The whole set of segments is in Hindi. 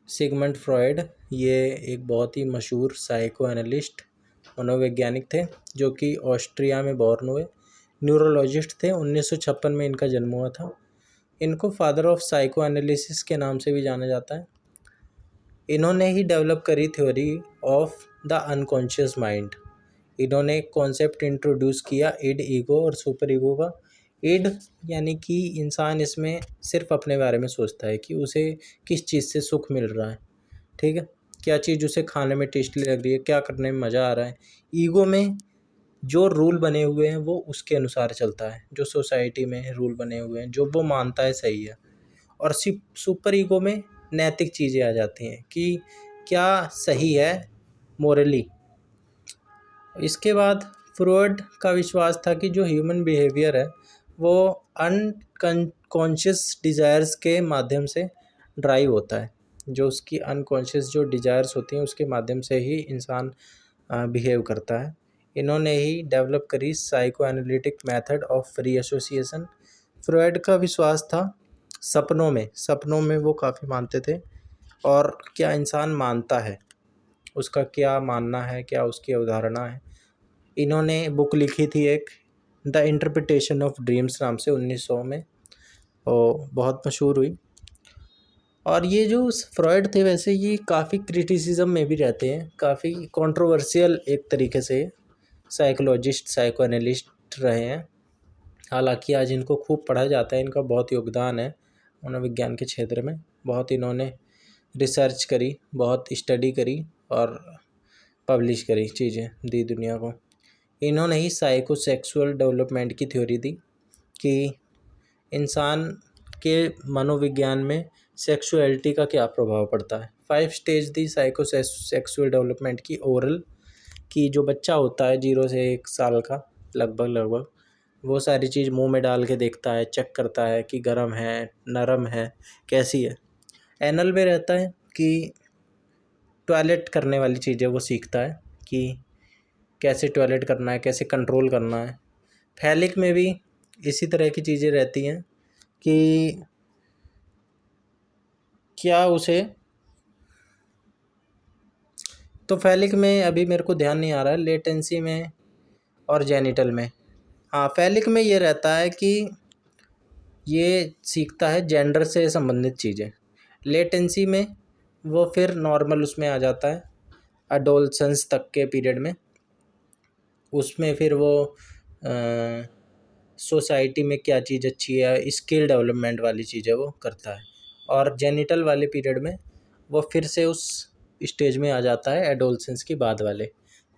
सिगमंड फ्रॉयड ये एक बहुत ही मशहूर साइको एनालिस्ट मनोवैज्ञानिक थे, जो कि ऑस्ट्रिया में बॉर्न हुए। न्यूरोलॉजिस्ट थे। 1956 में इनका जन्म हुआ था। इनको फादर ऑफ साइको एनालिसिस के नाम से भी जाना जाता है। इन्होंने ही डेवलप करी theory of the unconscious mind. इन्होंने एक कॉन्सेप्ट इंट्रोड्यूस किया इड, ईगो और सुपर ईगो का। इड यानी कि इंसान इसमें सिर्फ अपने बारे में सोचता है कि उसे किस चीज़ से सुख मिल रहा है, ठीक है, क्या चीज़ उसे खाने में टेस्टी लग रही है, क्या करने में मज़ा आ रहा है। ईगो में जो रूल बने हुए हैं वो उसके अनुसार चलता है, जो सोसाइटी में रूल बने हुए हैं, जो वो मानता है सही है। और सुपर ईगो में नैतिक चीज़ें आ जाती हैं कि क्या सही है मोरली। इसके बाद फ्रॉयड का विश्वास था कि जो ह्यूमन बिहेवियर है वो अनकॉन्शियस डिज़ायर्स के माध्यम से ड्राइव होता है। जो उसकी अनकॉन्शियस जो डिज़ायर्स होती हैं उसके माध्यम से ही इंसान बिहेव करता है। इन्होंने ही डेवलप करी psycho analytic method of free association. Freud का विश्वास था सपनों में वो काफ़ी मानते थे, और क्या इंसान मानता है, उसका क्या मानना है, क्या उसकी अवधारणा है। इन्होंने बुक लिखी थी एक, द इंटरप्रिटेशन ऑफ ड्रीम्स नाम से, 1900 में, और बहुत मशहूर हुई। और ये जो फ्रॉयड थे वैसे ये काफ़ी क्रिटिसिज्म में भी रहते हैं, काफ़ी कंट्रोवर्शियल एक तरीके से साइकोलॉजिस्ट, साइको एनालिस्ट रहे हैं। हालांकि आज इनको खूब पढ़ा जाता है, इनका बहुत योगदान है मनोविज्ञान के क्षेत्र में। बहुत इन्होंने रिसर्च करी, बहुत स्टडी करी और पब्लिश करी, चीज़ें दी दुनिया को। इन्होंने ही साइको सेक्सुअल डेवलपमेंट की थ्योरी दी कि इंसान के मनोविज्ञान में सेक्सुअलिटी का क्या प्रभाव पड़ता है। 5 स्टेज दी साइको सेक्सुअल डेवलपमेंट की। ओरल की, जो बच्चा होता है 0 से 1 साल का लगभग वो सारी चीज़ मुंह में डाल के देखता है, चेक करता है कि गर्म है, नरम है, कैसी है। एनल में रहता है कि टॉयलेट करने वाली चीज़ें वो सीखता है कि कैसे टॉयलेट करना है, कैसे कंट्रोल करना है। फैलिक में भी इसी तरह की चीज़ें रहती हैं कि क्या उसे, तो फैलिक में अभी मेरे को ध्यान नहीं आ रहा है, लेटेंसी में और जेनिटल में। हाँ, फैलिक में ये रहता है कि ये सीखता है जेंडर से संबंधित चीज़ें। लेटेंसी में वो फिर नॉर्मल उसमें आ जाता है एडोलसेंस तक के पीरियड में। उसमें फिर वो सोसाइटी में क्या चीज़ अच्छी है, स्किल डेवलपमेंट वाली चीज़ें वो करता है। और जेनिटल वाले पीरियड में वो फिर से उस स्टेज में आ जाता है एडोलसेंस की बाद वाले,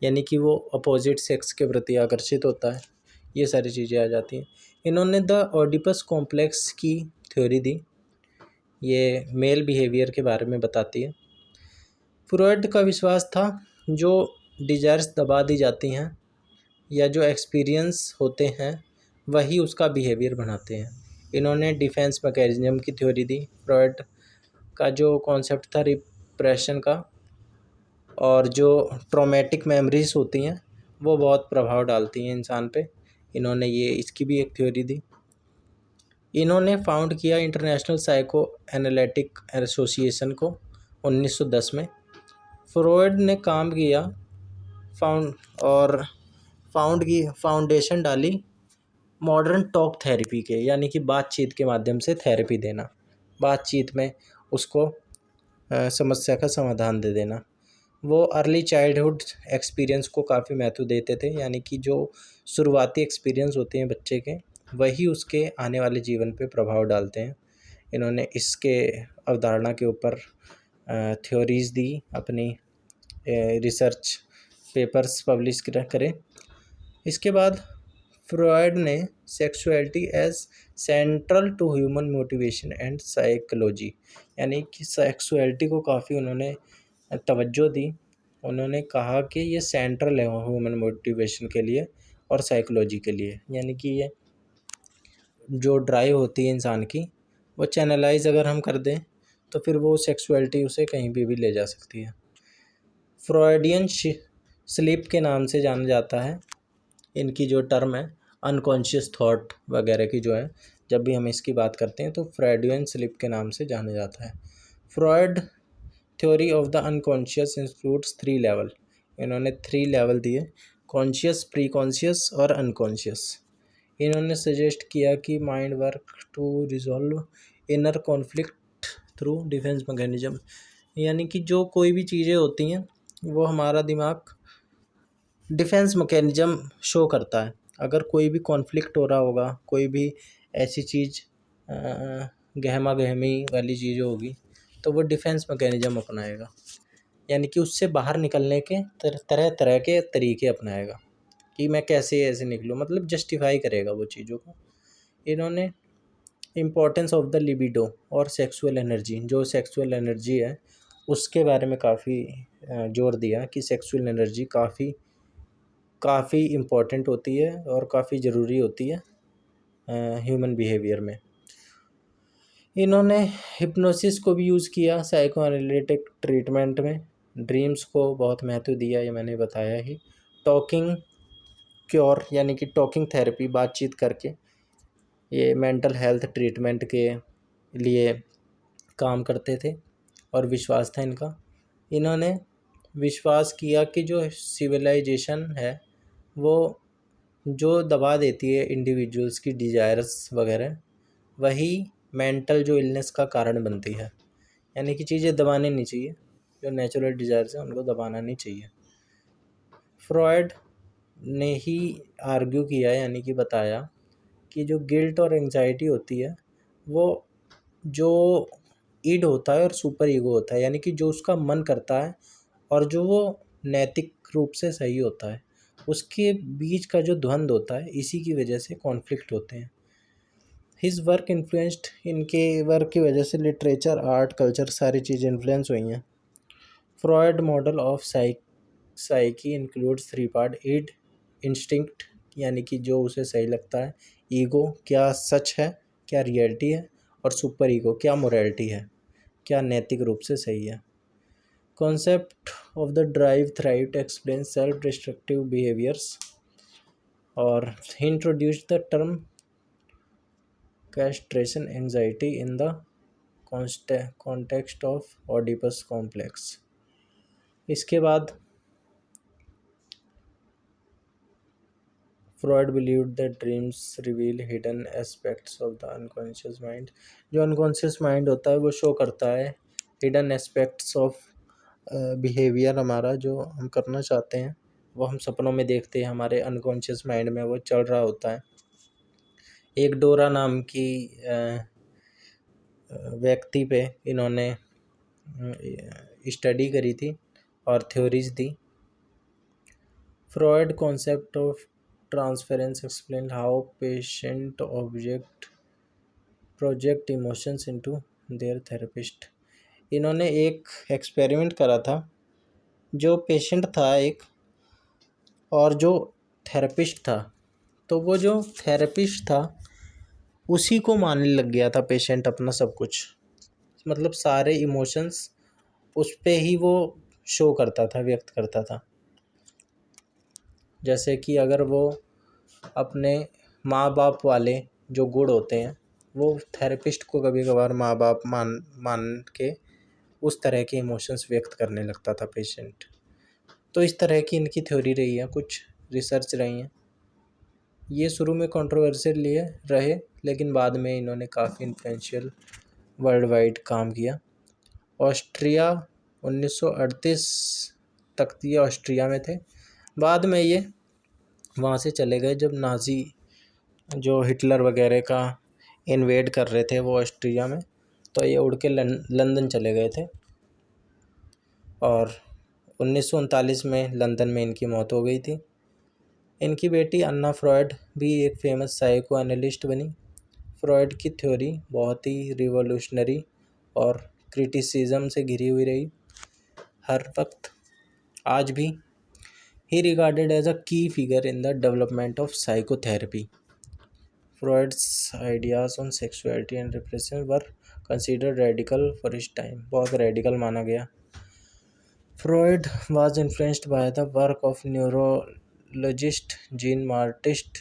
यानी कि वो अपोजिट सेक्स के प्रति आकर्षित होता है। ये सारी चीज़ें आ जाती हैं। इन्होंने द ओडिपस कॉम्प्लेक्स की थ्योरी दी, ये मेल बिहेवियर के बारे में बताती है। फ्रॉयड का विश्वास था जो डिज़ायर्स दबा दी जाती हैं या जो एक्सपीरियंस होते हैं वही उसका बिहेवियर बनाते हैं। इन्होंने डिफेंस मैकेनिज्म की थ्योरी दी। फ्रॉयड का जो कॉन्सेप्ट था रिप्रेशन का, और जो ट्रॉमेटिक मेमोरीज होती हैं वो बहुत प्रभाव डालती हैं इंसान पे। इन्होंने ये इसकी भी एक थ्योरी दी। इन्होंने फाउंड किया इंटरनेशनल साइको एनालिटिक एसोसिएशन को 1910 में। फ्रॉयड ने काम किया फाउंडेशन डाली मॉडर्न टॉक थेरेपी के, यानी कि बातचीत के माध्यम से थेरेपी देना, बातचीत में उसको समस्या का समाधान दे देना। वो अर्ली चाइल्डहुड एक्सपीरियंस को काफ़ी महत्व देते थे, यानी कि जो शुरुआती एक्सपीरियंस होते हैं बच्चे के वही उसके आने वाले जीवन पे प्रभाव डालते हैं। इन्होंने इसके अवधारणा के ऊपर थ्योरीज दी, अपनी रिसर्च पेपर्स पब्लिश करें। इसके बाद फ्रॉयड ने sexuality as central to human motivation and psychology, यानी कि सेक्सुअलिटी को काफ़ी उन्होंने तवज्जो दी। उन्होंने कहा कि ये सेंट्रल है ह्यूमन मोटिवेशन के लिए और साइकोलॉजी के लिए, यानी कि ये जो ड्राइव होती है इंसान की वो चैनलाइज अगर हम कर दें तो फिर वो सेक्सुअलिटी उसे कहीं भी ले जा सकती है। फ्रॉयडियन स्लीप के नाम से जाना जाता है। इनकी जो टर्म है अनकॉन्शियस थॉट वगैरह की जो है, जब भी हम इसकी बात करते हैं तो फ्रॉयडियन स्लीप के नाम से जाना जाता है। Freud theory of the unconscious includes 3 level. इन्होंने 3 लेवल दिए, कॉन्शियस, प्री कॉन्शियस और अनकॉन्शियस। इन्होंने सजेस्ट किया कि mind work to resolve inner conflict through defence mechanism, यानी कि जो कोई भी चीज़ें होती हैं वो हमारा दिमाग डिफेंस मैकेनिज्म शो करता है। अगर कोई भी कॉन्फ्लिक्ट हो रहा होगा, कोई भी ऐसी चीज़ गहमा गहमी वाली चीज़ होगी, तो वो डिफेंस मैकेनिज्म अपनाएगा, यानी कि उससे बाहर निकलने के तरह तरह के तरीके अपनाएगा कि मैं कैसे ऐसे निकलूँ, मतलब जस्टिफाई करेगा वो चीज़ों को। इन्होंने इम्पोर्टेंस ऑफ द लिबिडो और सेक्सुअल एनर्जी, जो सेक्सुअल एनर्जी है उसके बारे में काफ़ी जोर दिया कि सेक्सुअल एनर्जी काफ़ी इम्पोर्टेंट होती है और काफ़ी ज़रूरी होती है ह्यूमन बिहेवियर में। इन्होंने हिप्नोसिस को भी यूज़ किया साइको एनालिटिक ट्रीटमेंट में। ड्रीम्स को बहुत महत्व दिया, ये मैंने बताया ही। टॉकिंग क्योर यानी कि टॉकिंग थेरेपी, बातचीत करके, ये मेंटल हेल्थ ट्रीटमेंट के लिए काम करते थे और विश्वास था इनका। इन्होंने विश्वास किया कि जो सिविलाइजेशन है वो जो दबा देती है इंडिविजुअल्स की डिज़ायर्स वगैरह, वही मेंटल जो इलनेस का कारण बनती है, यानी कि चीज़ें दबाने नहीं चाहिए, जो नेचुरल डिज़ायर्स हैं उनको दबाना नहीं चाहिए। फ्रॉयड ने ही आर्ग्यू किया, यानी कि बताया कि जो गिल्ट और एंजाइटी होती है वो जो ईड होता है और सुपर ईगो होता है, यानी कि जो उसका मन करता है और जो वो नैतिक रूप से सही होता है, उसके बीच का जो द्वंद्व होता है, इसी की वजह से कॉन्फ्लिक्ट होते हैं। हिज वर्क इन्फ्लुएंस्ड, इनके वर्क की वजह से लिटरेचर, आर्ट, कल्चर सारी चीज़ें इन्फ्लुएंस हुई हैं। Freud model of psyche includes 3 part: id, instinct यानी कि जो उसे सही लगता है, ईगो क्या सच है, क्या रियलिटी है, और सुपर ईगो क्या मोरालिटी है, क्या नैतिक रूप से सही है। Concept of the drive thrive explain self destructive behaviours, और he introduced the term castration anxiety in the context of Oedipus complex। इसके बाद Freud believed that dreams reveal hidden aspects of the unconscious mind. जो अनकॉन्शियस माइंड होता है वो शो करता है हिडन एस्पेक्ट्स ऑफ बिहेवियर, हमारा जो हम करना चाहते हैं वो हम सपनों में देखते हैं, हमारे अनकॉन्शियस माइंड में वो चल रहा होता है। एक डोरा नाम की व्यक्ति पे इन्होंने स्टडी करी थी और theories the. Freud concept of transference explain how patient project emotions into their therapist. इन्होंने एक एक्सपेरिमेंट करा था, जो पेशेंट था एक और जो थेरेपिस्ट था, तो वो जो थेरेपिस्ट था उसी को मानने लग गया था पेशेंट अपना सब कुछ, मतलब सारे इमोशंस उस पे ही वो शो करता था, व्यक्त करता था। जैसे कि अगर वो अपने माँ बाप वाले जो गुण होते हैं वो थेरेपिस्ट को कभी कभार माँ बाप मान के उस तरह के इमोशंस व्यक्त करने लगता था पेशेंट। तो इस तरह की इनकी थ्योरी रही है, कुछ रिसर्च रही हैं। ये शुरू में कंट्रोवर्शियल लिए रहे, लेकिन बाद में इन्होंने काफ़ी इन्फ्लुएंशियल वर्ल्ड वाइड काम किया। ऑस्ट्रिया 1938 तक ये ऑस्ट्रिया में थे, बाद में ये वहाँ से चले गए जब नाज़ी जो हिटलर वगैरह का इन्वेड कर रहे थे वो ऑस्ट्रिया में, तो ये उड़ के लंदन चले गए थे और 1939 में लंदन में इनकी मौत हो गई थी। इनकी बेटी अन्ना फ्रॉयड भी एक फेमस साइको एनालिस्ट बनी। फ्रॉयड की थ्योरी बहुत ही रिवॉल्यूशनरी और क्रिटिसिज्म से घिरी हुई रही हर वक्त, आज भी। ही regarded as a key figure in the development of psychotherapy. Freud's ideas on sexuality and repression were considered radical for his time, बहुत रेडिकल माना गया। Freud was influenced by the work of neurologist Jean Martin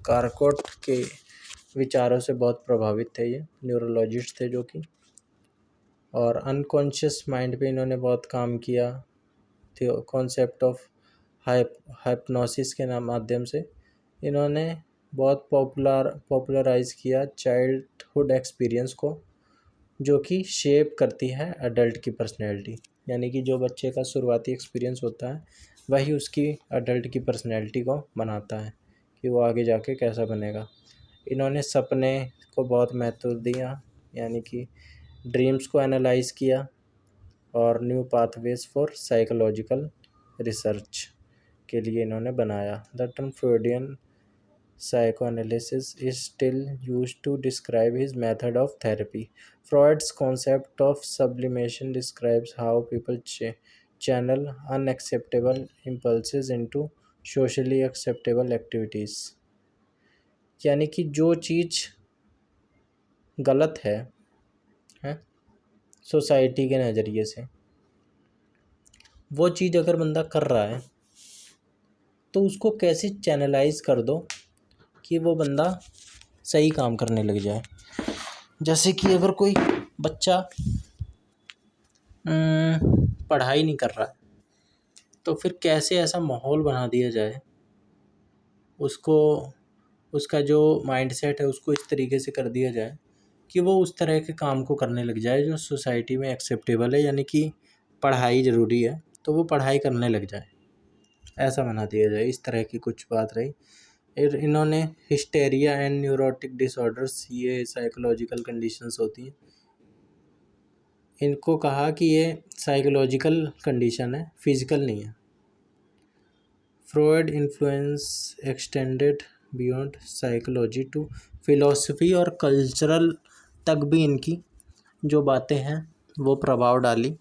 Charcot के विचारों से बहुत प्रभावित थे। ये न्यूरोलॉजिस्ट थे जो कि और अनकॉन्शियस माइंड पे इन्होंने बहुत काम किया। कॉन्सेप्ट ऑफ हाइप्नोसिस के माध्यम से इन्होंने बहुत पॉपुलराइज किया चाइल्डहुड एक्सपीरियंस को, जो कि शेप करती है अडल्ट की पर्सनैलिटी। यानी कि जो बच्चे का शुरुआती एक्सपीरियंस होता है वही उसकी अडल्ट की पर्सनैलिटी को बनाता है कि वो आगे जाके कैसा बनेगा। इन्होंने सपने को बहुत महत्व दिया, यानी कि ड्रीम्स को एनालाइज किया, और new pathways for psychological research के लिए इन्होंने बनाया। The term Freudian psychoanalysis is still used to describe his method of therapy. Freud's concept of sublimation describes how people channel unacceptable impulses into socially acceptable activities. यानी कि जो चीज़ गलत है सोसाइटी के नज़रिए से, वो चीज़ अगर बंदा कर रहा है तो उसको कैसे चैनलाइज कर दो कि वो बंदा सही काम करने लग जाए। जैसे कि अगर कोई बच्चा पढ़ाई नहीं कर रहा है तो फिर कैसे ऐसा माहौल बना दिया जाए, उसको उसका जो माइंडसेट है उसको इस तरीके से कर दिया जाए कि वो उस तरह के काम को करने लग जाए जो सोसाइटी में एक्सेप्टेबल है। यानी कि पढ़ाई ज़रूरी है तो वो पढ़ाई करने लग जाए, ऐसा बना दिया जाए। इस तरह की कुछ बात रही। इन्होंने हिस्टेरिया एंड न्यूरोटिक डिसऑर्डर्स, ये साइकोलॉजिकल कंडीशंस होती हैं, इनको कहा कि ये साइकोलॉजिकल कंडीशन है, फिजिकल नहीं है। Freud influence extended beyond psychology to philosophy और कल्चरल तक भी इनकी जो बातें हैं वो प्रभाव डाली।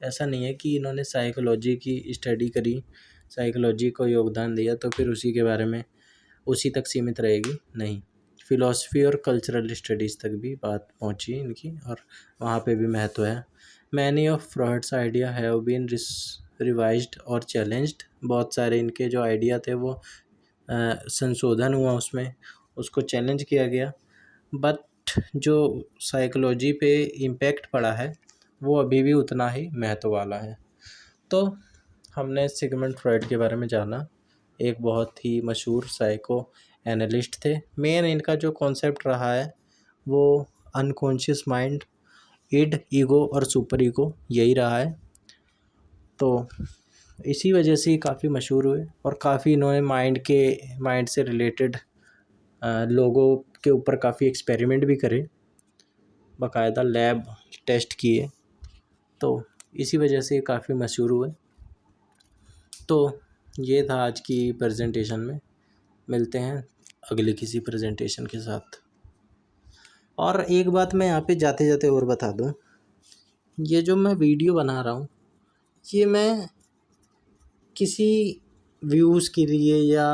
ऐसा नहीं है कि इन्होंने साइकोलॉजी की स्टडी करी, साइकोलॉजी को योगदान दिया तो फिर उसी के बारे में उसी तक सीमित रहेगी, नहीं। फ़िलॉसफी और कल्चरल स्टडीज़ तक भी बात पहुंची इनकी और वहाँ पे भी महत्व है। Many of Freud's idea have been revised और चैलेंज्ड। बहुत सारे इनके जो आइडिया थे वो संशोधन हुआ, उसमें उसको चैलेंज किया गया, बट जो साइकोलॉजी पे इम्पैक्ट पड़ा है वो अभी भी उतना ही महत्व वाला है। तो हमने सिगमंड फ्रॉइड के बारे में जाना। एक बहुत ही मशहूर साइको एनालिस्ट थे। मेन इनका जो कॉन्सेप्ट रहा है वो अनकॉन्शियस माइंड, इड, ईगो और सुपर ईगो, यही रहा है। तो इसी वजह से काफ़ी मशहूर हुए और काफ़ी इन्होंने माइंड से रिलेटेड लोगों के ऊपर काफ़ी एक्सपेरिमेंट भी करे, बाकायदा लैब टेस्ट किए, तो इसी वजह से काफ़ी मशहूर हुए। तो ये था आज की प्रेजेंटेशन में। मिलते हैं अगले किसी प्रेजेंटेशन के साथ। और एक बात मैं यहाँ पे जाते जाते और बता दूँ, ये जो मैं वीडियो बना रहा हूँ ये मैं किसी व्यूज़ के लिए या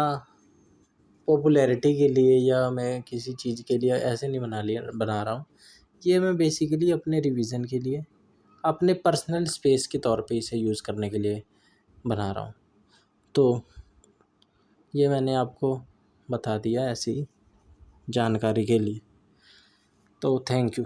पॉपुलैरिटी के लिए या मैं किसी चीज़ के लिए ऐसे नहीं बना रहा हूँ। ये मैं बेसिकली अपने रिवीजन के लिए, अपने पर्सनल स्पेस के तौर पे इसे यूज़ करने के लिए बना रहा हूँ। तो ये मैंने आपको बता दिया ऐसी जानकारी के लिए। तो थैंक यू।